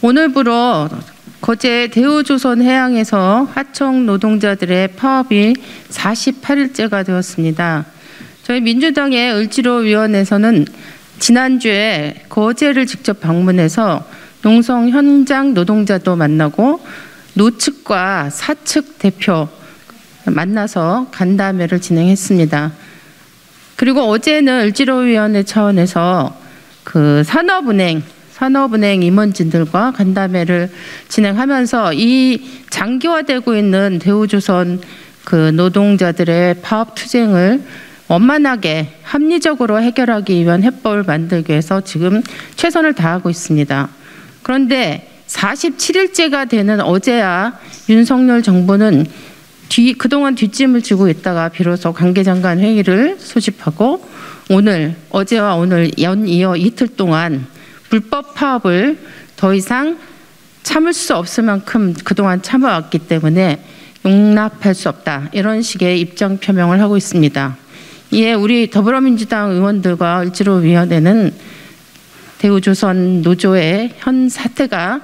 오늘부로 거제 대우조선해양에서 하청 노동자들의 파업이 48일째가 되었습니다. 저희 민주당의 을지로위원회에서는 지난주에 거제를 직접 방문해서 농성 현장 노동자도 만나고 노측과 사측 대표 만나서 간담회를 진행했습니다. 그리고 어제는 을지로위원회 차원에서 그 산업은행 임원진들과 간담회를 진행하면서 이 장기화되고 있는 대우조선 그 노동자들의 파업 투쟁을 원만하게 합리적으로 해결하기 위한 해법을 만들기 위해서 지금 최선을 다하고 있습니다. 그런데 47일째가 되는 어제야 윤석열 정부는 그동안 뒷짐을 지고 있다가 비로소 관계장관 회의를 소집하고 어제와 오늘 연이어 이틀 동안 불법 파업을 더 이상 참을 수 없을 만큼 그동안 참아왔기 때문에 용납할 수 없다. 이런 식의 입장 표명을 하고 있습니다. 이에 우리 더불어민주당 의원들과 을지로위원회는 대우조선 노조의 현 사태가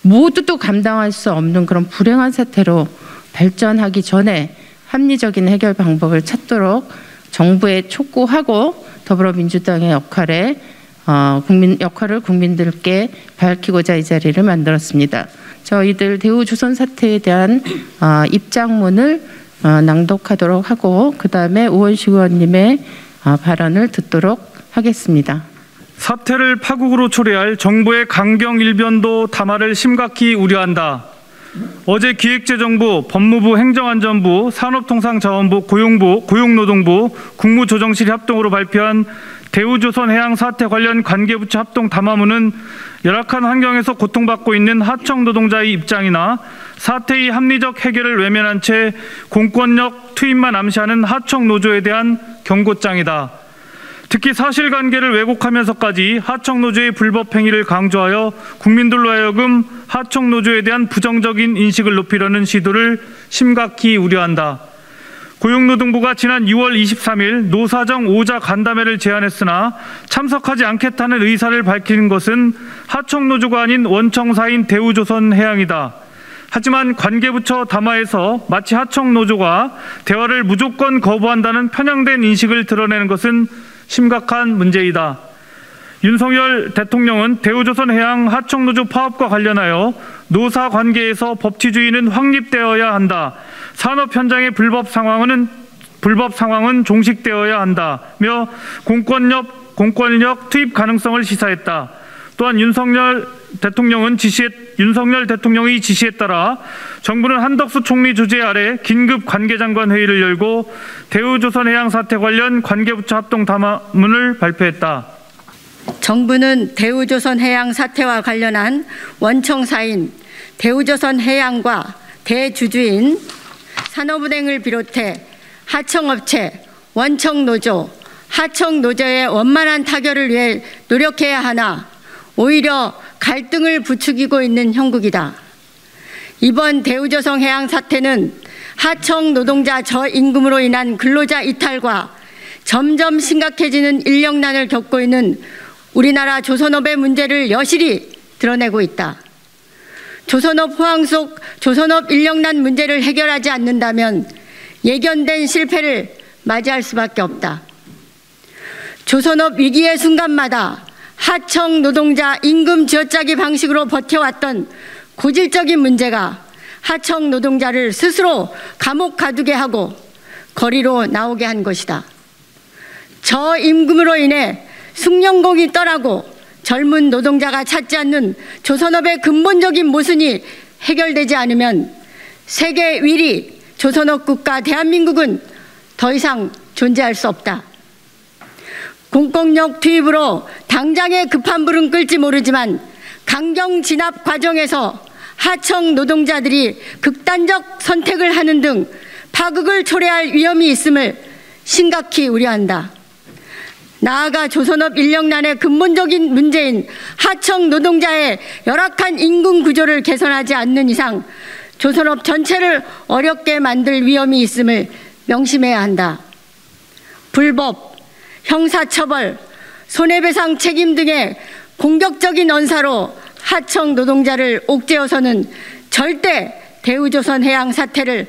모두도 감당할 수 없는 그런 불행한 사태로 발전하기 전에 합리적인 해결 방법을 찾도록 정부에 촉구하고 더불어민주당의 역할을 국민들께 밝히고자 이 자리를 만들었습니다. 저희들 대우조선 사태에 대한 입장문을 낭독하도록 하고 그 다음에 우원식 의원님의 발언을 듣도록 하겠습니다. 사태를 파국으로 초래할 정부의 강경 일변도 담화를 심각히 우려한다. 어제 기획재정부, 법무부, 행정안전부, 산업통상자원부, 고용노동부, 국무조정실이 합동으로 발표한 대우조선해양 사태 관련 관계부처 합동 담화문은 열악한 환경에서 고통받고 있는 하청 노동자의 입장이나 사태의 합리적 해결을 외면한 채 공권력 투입만 암시하는 하청 노조에 대한 경고장이다. 특히 사실관계를 왜곡하면서까지 하청 노조의 불법 행위를 강조하여 국민들로 하여금 하청 노조에 대한 부정적인 인식을 높이려는 시도를 심각히 우려한다. 고용노동부가 지난 6월 23일 노사정 5자 간담회를 제안했으나 참석하지 않겠다는 의사를 밝힌 것은 하청노조가 아닌 원청사인 대우조선해양이다. 하지만 관계부처 담화에서 마치 하청노조가 대화를 무조건 거부한다는 편향된 인식을 드러내는 것은 심각한 문제이다. 윤석열 대통령은 대우조선해양 하청노조 파업과 관련하여 노사 관계에서 법치주의는 확립되어야 한다. 산업 현장의 불법 상황은 종식되어야 한다며 공권력 투입 가능성을 시사했다. 또한 윤석열 대통령의 지시에 따라 정부는 한덕수 총리 주재 아래 긴급 관계장관 회의를 열고 대우조선해양 사태 관련 관계부처 합동 담화문을 발표했다. 정부는 대우조선해양 사태와 관련한 원청사인 대우조선해양과 대주주인 산업은행을 비롯해 하청업체, 원청노조, 하청노조의 원만한 타결을 위해 노력해야 하나 오히려 갈등을 부추기고 있는 형국이다. 이번 대우조선해양 사태는 하청 노동자 저임금으로 인한 근로자 이탈과 점점 심각해지는 인력난을 겪고 있는 우리나라 조선업의 문제를 여실히 드러내고 있다. 조선업 호황 속 조선업 인력난 문제를 해결하지 않는다면 예견된 실패를 맞이할 수밖에 없다. 조선업 위기의 순간마다 하청 노동자 임금 쥐어짜기 방식으로 버텨왔던 고질적인 문제가 하청 노동자를 스스로 감옥 가두게 하고 거리로 나오게 한 것이다. 저임금으로 인해 숙련공이 떠나고 젊은 노동자가 찾지 않는 조선업의 근본적인 모순이 해결되지 않으면 세계 1위 조선업 국가 대한민국은 더 이상 존재할 수 없다. 공권력 투입으로 당장의 급한 불은 끌지 모르지만 강경 진압 과정에서 하청 노동자들이 극단적 선택을 하는 등 파국을 초래할 위험이 있음을 심각히 우려한다. 나아가 조선업 인력난의 근본적인 문제인 하청 노동자의 열악한 임금 구조를 개선하지 않는 이상 조선업 전체를 어렵게 만들 위험이 있음을 명심해야 한다. 불법, 형사처벌, 손해배상 책임 등의 공격적인 언사로 하청 노동자를 옥죄어서는 절대 대우조선 해양 사태를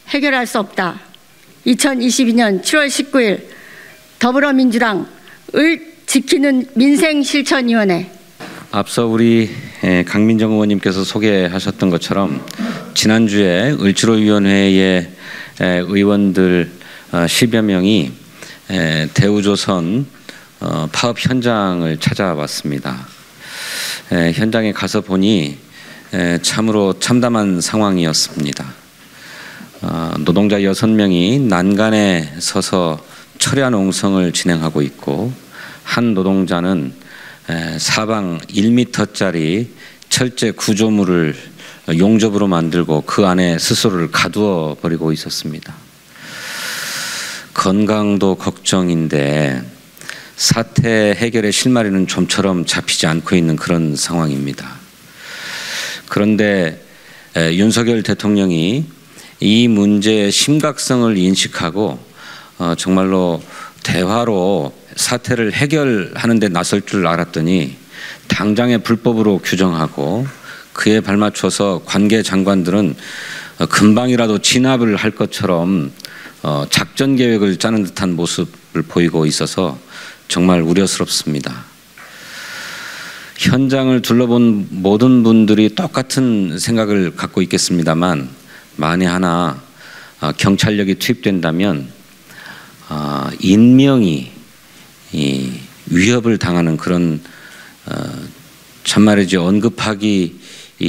해결할 수 없다. 2022년 7월 19일 더불어민주당 을 지키는 민생실천위원회. 앞서 우리 강민정 의원님께서 소개하셨던 것처럼 지난주에 을지로위원회의 의원들 10여 명이 대우조선 파업 현장을 찾아왔습니다. 현장에 가서 보니 참으로 참담한 상황이었습니다. 노동자 6명이 난간에 서서 철야 농성을 진행하고 있고, 한 노동자는 사방 1m짜리 철제 구조물을 용접으로 만들고 그 안에 스스로를 가두어 버리고 있었습니다. 건강도 걱정인데 사태 해결의 실마리는 좀처럼 잡히지 않고 있는 그런 상황입니다. 그런데 윤석열 대통령이 이 문제의 심각성을 인식하고 정말로 대화로 사태를 해결하는 데 나설 줄 알았더니 당장의 불법으로 규정하고 그에 발맞춰서 관계 장관들은 금방이라도 진압을 할 것처럼 작전 계획을 짜는 듯한 모습을 보이고 있어서 정말 우려스럽습니다. 현장을 둘러본 모든 분들이 똑같은 생각을 갖고 있겠습니다만, 만에 하나 경찰력이 투입된다면 인명이 위협을 당하는 그런 참말이지 언급하기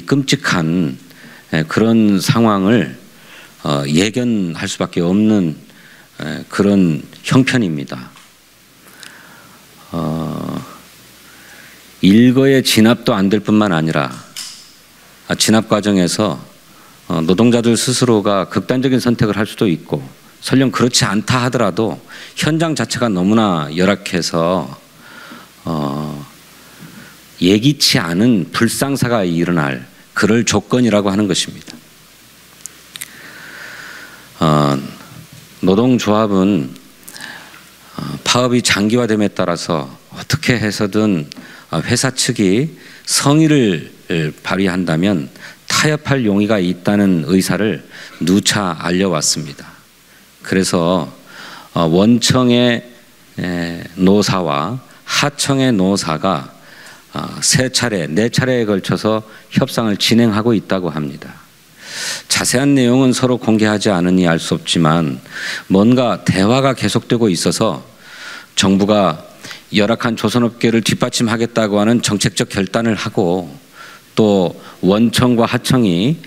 끔찍한 그런 상황을 예견할 수밖에 없는 그런 형편입니다. 일거에 진압도 안 될 뿐만 아니라 진압 과정에서 노동자들 스스로가 극단적인 선택을 할 수도 있고, 설령 그렇지 않다 하더라도 현장 자체가 너무나 열악해서 예기치 않은 불상사가 일어날 그럴 조건이라고 하는 것입니다. 노동조합은 파업이 장기화됨에 따라서 어떻게 해서든 회사 측이 성의를 발휘한다면 타협할 용의가 있다는 의사를 누차 알려왔습니다. 그래서 원청의 노사와 하청의 노사가 3차례, 4차례에 걸쳐서 협상을 진행하고 있다고 합니다. 자세한 내용은 서로 공개하지 않으니 알 수 없지만 뭔가 대화가 계속되고 있어서 정부가 열악한 조선업계를 뒷받침하겠다고 하는 정책적 결단을 하고, 또 원청과 하청이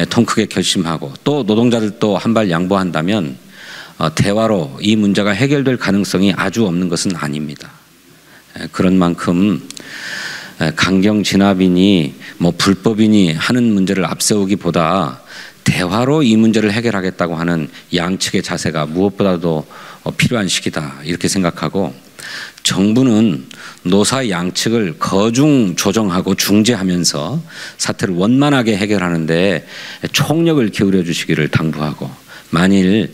통크게 결심하고 또 노동자들도 한 발 양보한다면 대화로 이 문제가 해결될 가능성이 아주 없는 것은 아닙니다. 그런 만큼 강경 진압이니 불법이니 하는 문제를 앞세우기보다 대화로 이 문제를 해결하겠다고 하는 양측의 자세가 무엇보다도 필요한 시기다, 이렇게 생각하고, 정부는 노사 양측을 거중 조정하고 중재하면서 사태를 원만하게 해결하는 데 총력을 기울여 주시기를 당부하고, 만일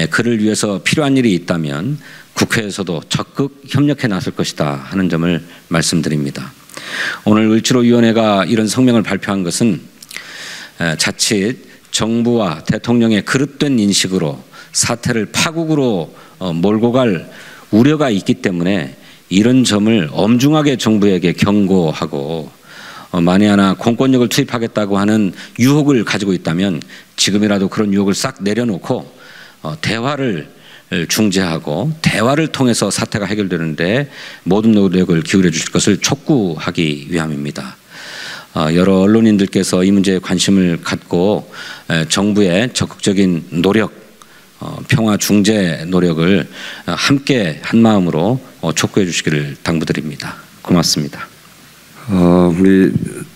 그를 위해서 필요한 일이 있다면 국회에서도 적극 협력해 나설 것이다 하는 점을 말씀드립니다. 오늘 을지로위원회가 이런 성명을 발표한 것은 자칫 정부와 대통령의 그릇된 인식으로 사태를 파국으로 몰고 갈 우려가 있기 때문에 이런 점을 엄중하게 정부에게 경고하고, 만에 하나 공권력을 투입하겠다고 하는 유혹을 가지고 있다면 지금이라도 그런 유혹을 싹 내려놓고 대화를 중재하고 대화를 통해서 사태가 해결되는데 모든 노력을 기울여 주실 것을 촉구하기 위함입니다. 여러 언론인들께서 이 문제에 관심을 갖고 정부의 적극적인 노력, 평화 중재 노력을 함께 한 마음으로 촉구해 주시기를 당부드립니다. 고맙습니다. 우리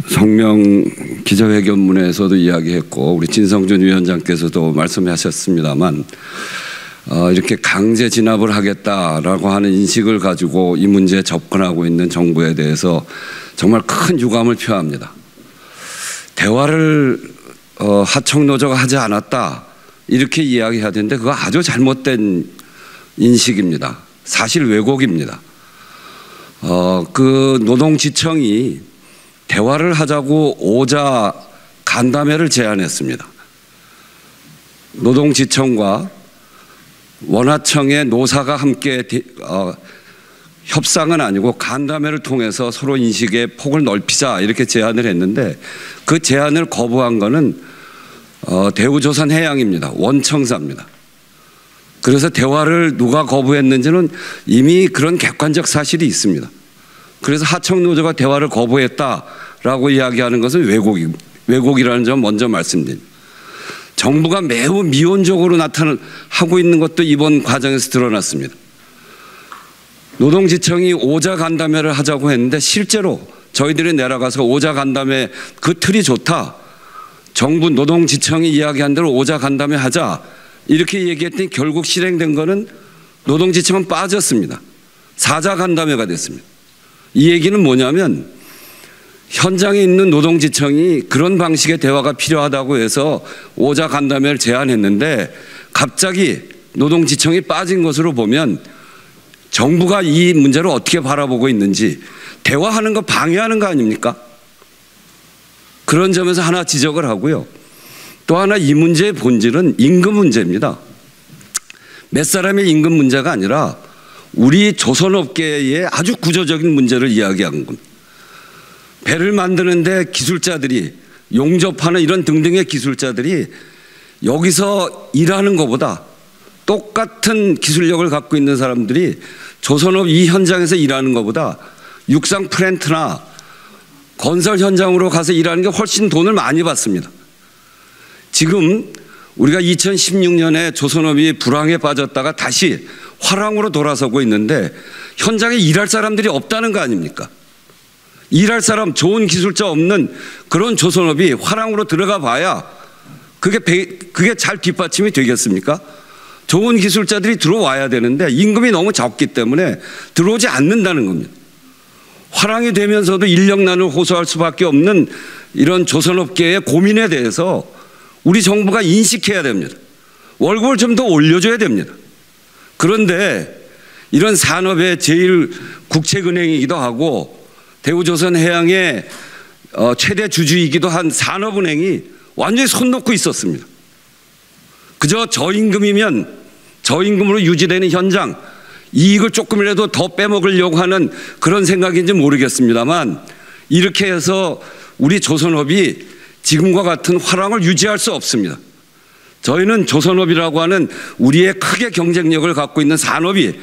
성명 기자회견문에서도 이야기했고 우리 진성준 위원장께서도 말씀하셨습니다만, 이렇게 강제 진압을 하겠다라고 하는 인식을 가지고 이 문제에 접근하고 있는 정부에 대해서 정말 큰 유감을 표합니다. 대화를 하청노조가 하지 않았다 이렇게 이야기해야 되는데 그거 아주 잘못된 인식입니다. 사실 왜곡입니다. 그 노동지청이 대화를 하자고 오자 간담회를 제안했습니다. 노동지청과 원하청의 노사가 함께 협상은 아니고 간담회를 통해서 서로 인식의 폭을 넓히자 이렇게 제안을 했는데 그 제안을 거부한 것은 대우조선해양입니다. 원청사입니다. 그래서 대화를 누가 거부했는지는 이미 그런 객관적 사실이 있습니다. 그래서 하청노조가 대화를 거부했다라고 이야기하는 것은 왜곡이라는 점 먼저 말씀드립니다. 정부가 매우 미온적으로 하고 있는 것도 이번 과정에서 드러났습니다. 노동지청이 오자 간담회를 하자고 했는데 실제로 저희들이 내려가서 오자 간담회 그 틀이 좋다. 정부 노동지청이 이야기한 대로 오자 간담회 하자. 이렇게 얘기했더니 결국 실행된 거는 노동지청은 빠졌습니다. 사자 간담회가 됐습니다. 이 얘기는 뭐냐면 현장에 있는 노동지청이 그런 방식의 대화가 필요하다고 해서 오자 간담회를 제안했는데 갑자기 노동지청이 빠진 것으로 보면 정부가 이 문제를 어떻게 바라보고 있는지 대화하는 거 방해하는 거 아닙니까? 그런 점에서 하나 지적을 하고요. 또 하나 이 문제의 본질은 임금 문제입니다. 몇 사람의 임금 문제가 아니라 우리 조선업계의 아주 구조적인 문제를 이야기한 겁니다. 배를 만드는데 기술자들이 용접하는 이런 등등의 기술자들이 여기서 일하는 것보다 똑같은 기술력을 갖고 있는 사람들이 조선업 이 현장에서 일하는 것보다 육상 플랜트나 건설 현장으로 가서 일하는 게 훨씬 돈을 많이 받습니다. 지금 우리가 2016년에 조선업이 불황에 빠졌다가 다시 화랑으로 돌아서고 있는데 현장에 일할 사람들이 없다는 거 아닙니까? 일할 사람 좋은 기술자 없는 그런 조선업이 화랑으로 들어가 봐야 그게 잘 뒷받침이 되겠습니까? 좋은 기술자들이 들어와야 되는데 임금이 너무 적기 때문에 들어오지 않는다는 겁니다. 화랑이 되면서도 인력난을 호소할 수밖에 없는 이런 조선업계의 고민에 대해서 우리 정부가 인식해야 됩니다. 월급을 좀 더 올려줘야 됩니다. 그런데 이런 산업의 제일 국책은행이기도 하고 대우조선해양의 최대 주주이기도 한 산업은행이 완전히 손 놓고 있었습니다. 그저 저임금이면 저임금으로 유지되는 현장 이익을 조금이라도 더 빼먹으려고 하는 그런 생각인지 모르겠습니다만 이렇게 해서 우리 조선업이 지금과 같은 화랑을 유지할 수 없습니다. 저희는 조선업이라고 하는 우리의 크게 경쟁력을 갖고 있는 산업이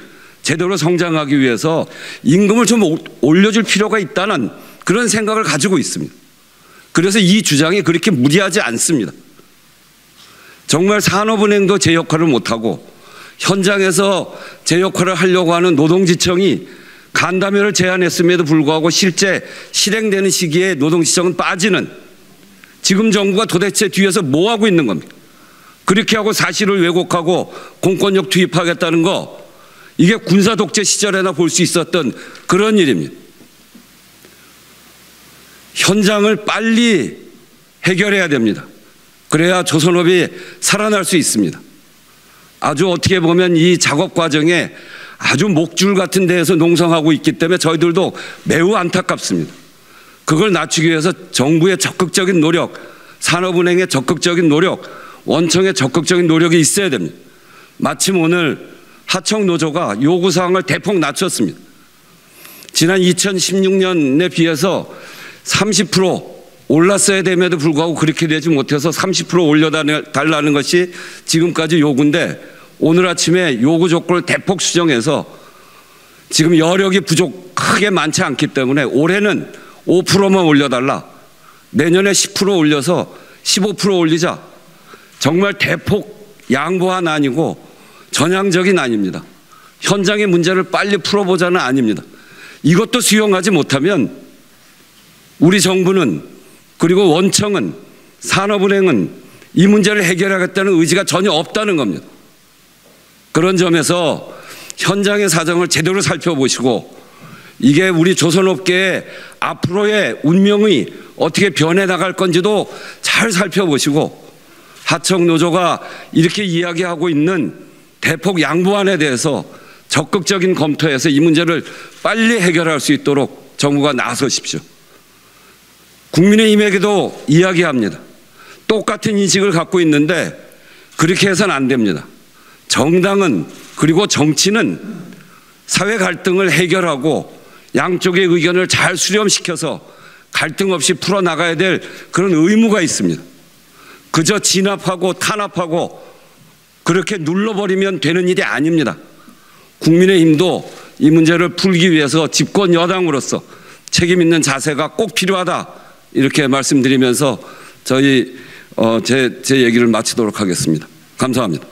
제대로 성장하기 위해서 임금을 좀 올려줄 필요가 있다는 그런 생각을 가지고 있습니다. 그래서 이 주장이 그렇게 무리하지 않습니다. 정말 산업은행도 제 역할을 못하고 현장에서 제 역할을 하려고 하는 노동지청이 간담회를 제안했음에도 불구하고 실제 실행되는 시기에 노동지청은 빠지는 지금 정부가 도대체 뒤에서 뭐 하고 있는 겁니까? 그렇게 하고 사실을 왜곡하고 공권력 투입하겠다는 거 이게 군사 독재 시절에나 볼 수 있었던 그런 일입니다. 현장을 빨리 해결해야 됩니다. 그래야 조선업이 살아날 수 있습니다. 아주 어떻게 보면 이 작업 과정에 아주 목줄 같은 데에서 농성하고 있기 때문에 저희들도 매우 안타깝습니다. 그걸 낮추기 위해서 정부의 적극적인 노력, 산업은행의 적극적인 노력, 원청의 적극적인 노력이 있어야 됩니다. 마침 오늘 하청노조가 요구사항을 대폭 낮췄습니다. 지난 2016년에 비해서 30% 올랐어야 됨에도 불구하고 그렇게 되지 못해서 30% 올려달라는 것이 지금까지 요구인데 오늘 아침에 요구 조건을 대폭 수정해서 지금 여력이 크게 많지 않기 때문에 올해는 5%만 올려달라. 내년에 10% 올려서 15% 올리자. 정말 대폭 양보한 아니고 전향적인 아닙니다. 현장의 문제를 빨리 풀어보자는 아닙니다. 이것도 수용하지 못하면 우리 정부는 그리고 원청은 산업은행은 이 문제를 해결하겠다는 의지가 전혀 없다는 겁니다. 그런 점에서 현장의 사정을 제대로 살펴보시고 이게 우리 조선업계의 앞으로의 운명이 어떻게 변해나갈 건지도 잘 살펴보시고 하청노조가 이렇게 이야기하고 있는 대폭 양보안에 대해서 적극적인 검토해서 이 문제를 빨리 해결할 수 있도록 정부가 나서십시오. 국민의힘에게도 이야기합니다. 똑같은 인식을 갖고 있는데 그렇게 해서는 안 됩니다. 정당은 그리고 정치는 사회 갈등을 해결하고 양쪽의 의견을 잘 수렴시켜서 갈등 없이 풀어나가야 될 그런 의무가 있습니다. 그저 진압하고 탄압하고 그렇게 눌러버리면 되는 일이 아닙니다. 국민의힘도 이 문제를 풀기 위해서 집권 여당으로서 책임 있는 자세가 꼭 필요하다 이렇게 말씀드리면서 제 얘기를 마치도록 하겠습니다. 감사합니다.